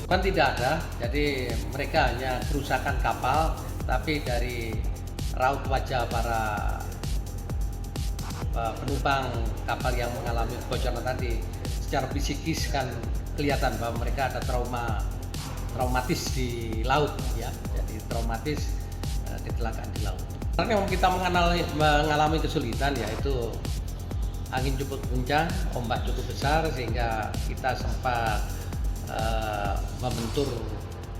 Kan tidak ada, jadi mereka hanya kerusakan kapal, tapi dari raut wajah para penumpang kapal yang mengalami kebocoran tadi, secara psikis kan kelihatan bahwa mereka ada traumatis di laut, ya, jadi traumatis kecelakaan di laut. Karena kita mengalami kesulitan, yaitu angin cukup kencang, ombak cukup besar, sehingga kita sempat membentur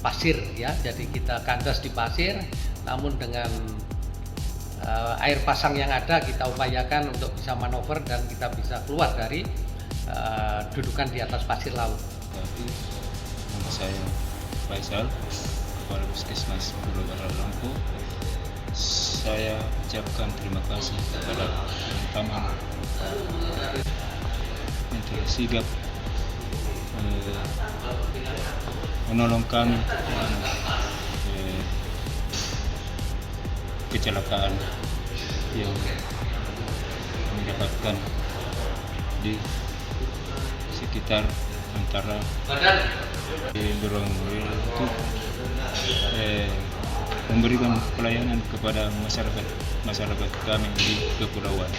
pasir, ya, jadi kita kandas di pasir, namun dengan air pasang yang ada kita upayakan untuk bisa manuver dan kita bisa keluar dari dudukan di atas pasir laut. Tapi nama saya Faisal, Kepala Puskesmas Pulau Barat Lampung. Saya ucapkan terima kasih kepada teman-teman yang telah sigap menolong kami dalam kecelakaan yang kami dapatkan di sekitar antara dorong untuk memberikan pelayanan kepada masyarakat kami di kepulauan.